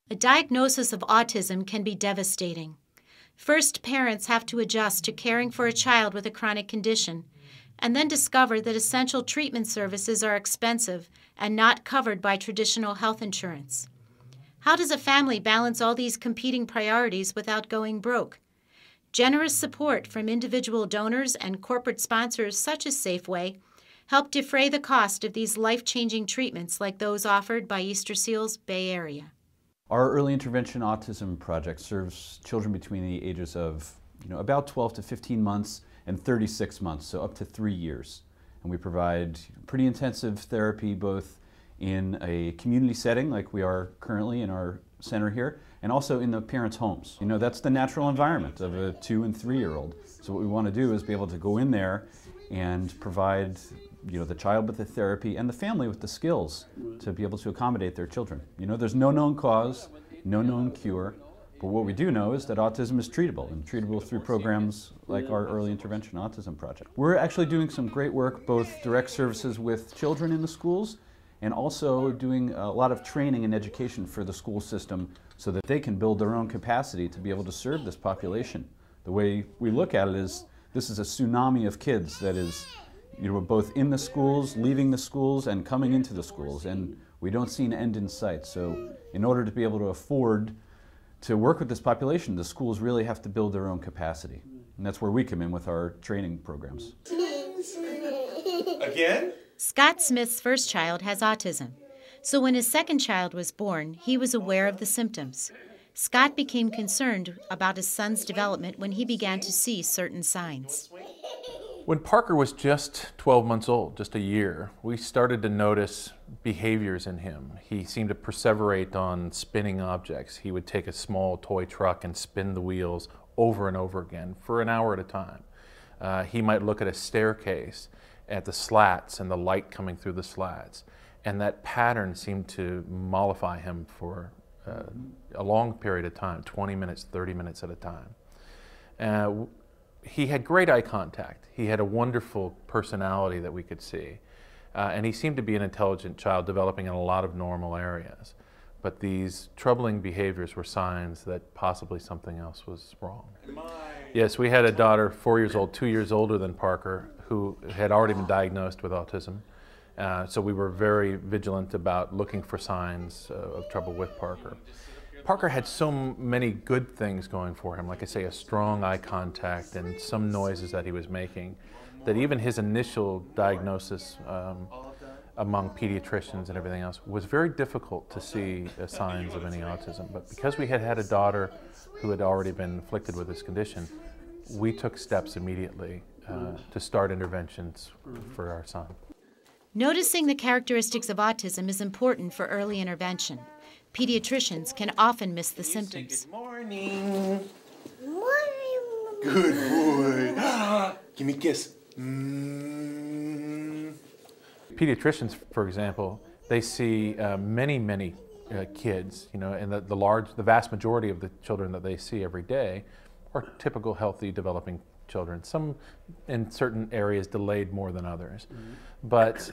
A diagnosis of autism can be devastating. First, parents have to adjust to caring for a child with a chronic condition, and then discover that essential treatment services are expensive and not covered by traditional health insurance. How does a family balance all these competing priorities without going broke? Generous support from individual donors and corporate sponsors such as Safeway help defray the cost of these life-changing treatments like those offered by Easter Seals Bay Area. Our early intervention autism project serves children between the ages of about 12 to 15 months and 36 months, so up to 3 years. And we provide pretty intensive therapy both in a community setting like we are currently in our center here, and also in the parents' homes. That's the natural environment of a 2- and 3-year-old. So what we want to do is be able to go in there and provide the child with the therapy and the family with the skills to be able to accommodate their children. There's no known cause, no known cure, but what we do know is that autism is treatable, and treatable through programs like our Early Intervention Autism Project. We're actually doing some great work, both direct services with children in the schools and also doing a lot of training and education for the school system so that they can build their own capacity to be able to serve this population. The way we look at it is this is a tsunami of kids that is both in the schools, leaving the schools, and coming into the schools, and we don't see an end in sight. So in order to be able to afford to work with this population, the schools really have to build their own capacity. And that's where we come in with our training programs. Again? Scott Smith's first child has autism, so when his second child was born, he was aware of the symptoms. Scott became concerned about his son's development when he began to see certain signs. When Parker was just 12 months old, just a year, we started to notice behaviors in him. He seemed to perseverate on spinning objects. He would take a small toy truck and spin the wheels over and over again for an hour at a time. He might look at a staircase at the slats and the light coming through the slats, and that pattern seemed to mollify him for a long period of time, 20 minutes, 30 minutes at a time. He had great eye contact. He had a wonderful personality that we could see. And he seemed to be an intelligent child developing in a lot of normal areas. But these troubling behaviors were signs that possibly something else was wrong. Yes, we had a daughter, 4 years old, 2 years older than Parker, who had already been diagnosed with autism. So we were very vigilant about looking for signs of trouble with Parker. Parker had so many good things going for him, like I say, a strong eye contact and some noises that he was making, that even his initial diagnosis among pediatricians and everything else was very difficult to see signs of any autism. But because we had had a daughter who had already been afflicted with this condition, we took steps immediately to start interventions for our son. Noticing the characteristics of autism is important for early intervention. Pediatricians can often miss the symptoms. Good morning. Morning. Good boy. Give me a kiss. Pediatricians, for example, they see many kids, and the vast majority of the children that they see every day are typical healthy developing children, some in certain areas delayed more than others. But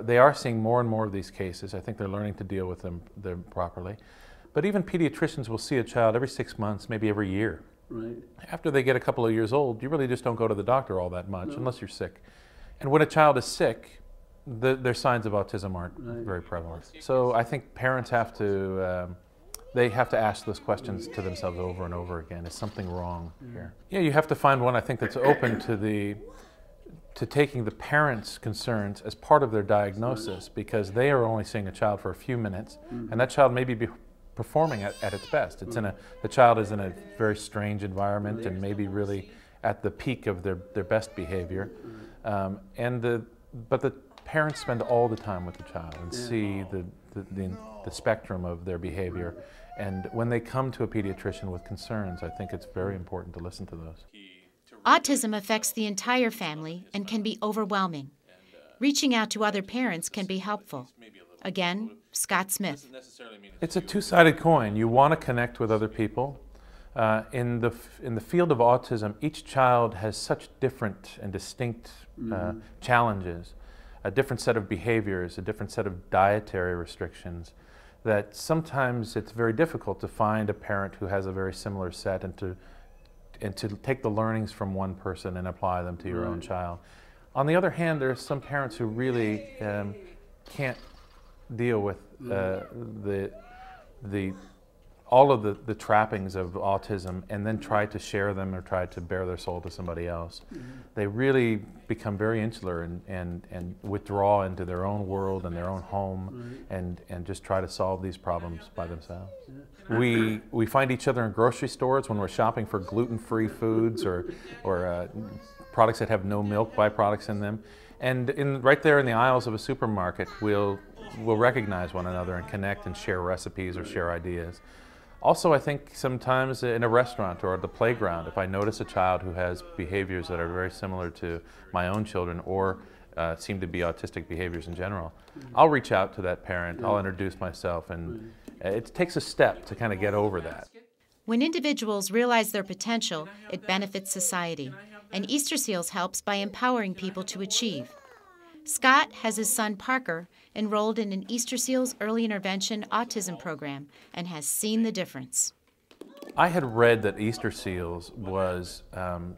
they are seeing more and more of these cases. I think they're learning to deal with them properly. But even pediatricians will see a child every 6 months, maybe every year. Right. After they get a couple of years old, you really just don't go to the doctor all that much unless you're sick. And when a child is sick, their signs of autism aren't very prevalent. So I think parents have to they have to ask those questions to themselves over and over again. Is something wrong here? Yeah, you have to find one, I think, that's open to taking the parents' concerns as part of their diagnosis, because they are only seeing a child for a few minutes, and that child may be performing at its best. The child is in a very strange environment and maybe really at the peak of their best behavior. But the parents spend all the time with the child and see the spectrum of their behavior. And when they come to a pediatrician with concerns, I think it's very important to listen to those. Autism affects the entire family and can be overwhelming. Reaching out to other parents can be helpful. Again, Scott Smith. It's a two-sided coin. You want to connect with other people. In the field of autism, each child has such different and distinct challenges, a different set of behaviors, a different set of dietary restrictions, that sometimes it's very difficult to find a parent who has a very similar set and to take the learnings from one person and apply them to your own child. On the other hand, there are some parents who really can't deal with all of the trappings of autism and then try to share them or try to bare their soul to somebody else. They really become very insular and withdraw into their own world and their own home and just try to solve these problems by themselves. We find each other in grocery stores when we're shopping for gluten-free foods or products that have no milk byproducts in them. And right there in the aisles of a supermarket, we'll recognize one another and connect and share recipes or share ideas. Also, I think sometimes in a restaurant or at the playground, if I notice a child who has behaviors that are very similar to my own children or seem to be autistic behaviors in general, I'll reach out to that parent, I'll introduce myself, and it takes a step to kind of get over that. When individuals realize their potential, it benefits society, and Easter Seals helps by empowering people to achieve. Scott has his son Parker enrolled in an Easter Seals early intervention autism program and has seen the difference. I had read that Easter Seals was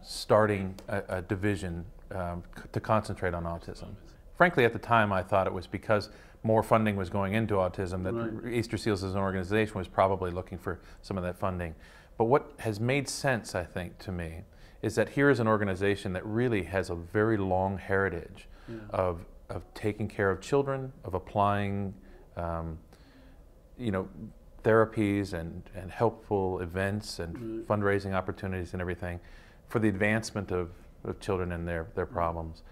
starting a division to concentrate on autism. Frankly, at the time, I thought it was because more funding was going into autism that Easter Seals as an organization was probably looking for some of that funding. But what has made sense, I think, to me, is that here is an organization that really has a very long heritage of taking care of children, of applying therapies and helpful events and fundraising opportunities and everything for the advancement of children and their problems.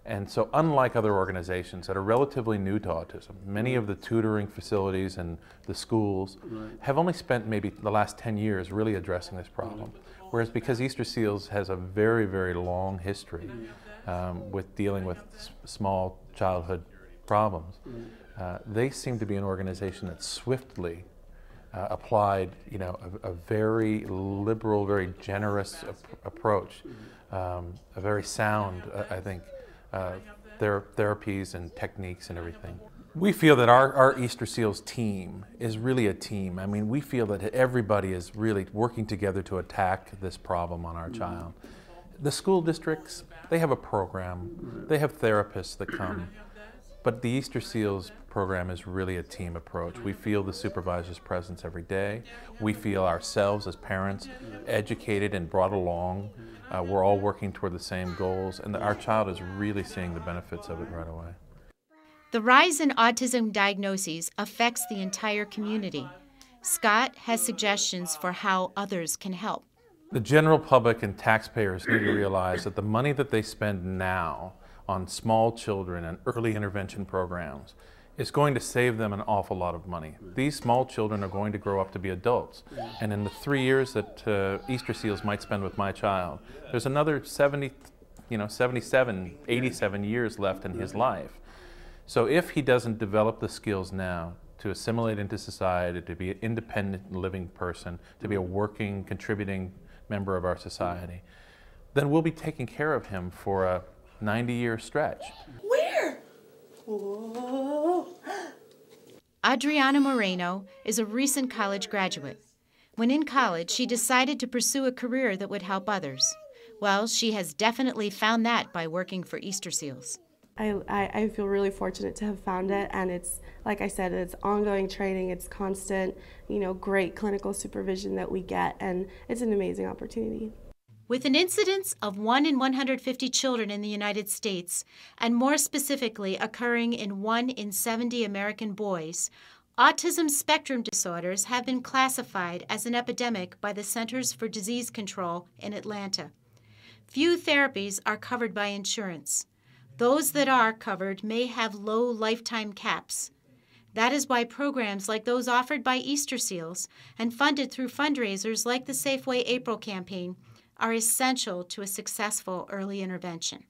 And so unlike other organizations that are relatively new to autism, many of the tutoring facilities and the schools have only spent maybe the last 10 years really addressing this problem. Whereas because Easter Seals has a very, very long history with dealing with small childhood problems, they seem to be an organization that swiftly applied, a very liberal, very generous approach, a very sound, I think, therapies and techniques and everything. We feel that our Easter Seals team is really a team. I mean, we feel that everybody is really working together to attack this problem on our child. The school districts, they have a program. They have therapists that come. But the Easter Seals program is really a team approach. We feel the supervisor's presence every day. We feel ourselves as parents educated and brought along. We're all working toward the same goals, and our child is really seeing the benefits of it right away. The rise in autism diagnoses affects the entire community. Scott has suggestions for how others can help. The general public and taxpayers need to realize that the money that they spend now on small children and early intervention programs is going to save them an awful lot of money. These small children are going to grow up to be adults. And in the 3 years that Easter Seals might spend with my child, there's another 77, 87 years left in his life. So if he doesn't develop the skills now to assimilate into society, to be an independent living person, to be a working, contributing member of our society, then we'll be taking care of him for a 90-year stretch. Where? Whoa. Adriana Moreno is a recent college graduate. When in college, she decided to pursue a career that would help others. Well, she has definitely found that by working for Easter Seals. I feel really fortunate to have found it, and it's, like I said, it's ongoing training, it's constant, great clinical supervision that we get, and it's an amazing opportunity. With an incidence of 1 in 150 children in the United States, and more specifically occurring in 1 in 70 American boys, autism spectrum disorders have been classified as an epidemic by the Centers for Disease Control in Atlanta. Few therapies are covered by insurance. Those that are covered may have low lifetime caps. That is why programs like those offered by Easter Seals and funded through fundraisers like the Safeway April campaign are essential to a successful early intervention.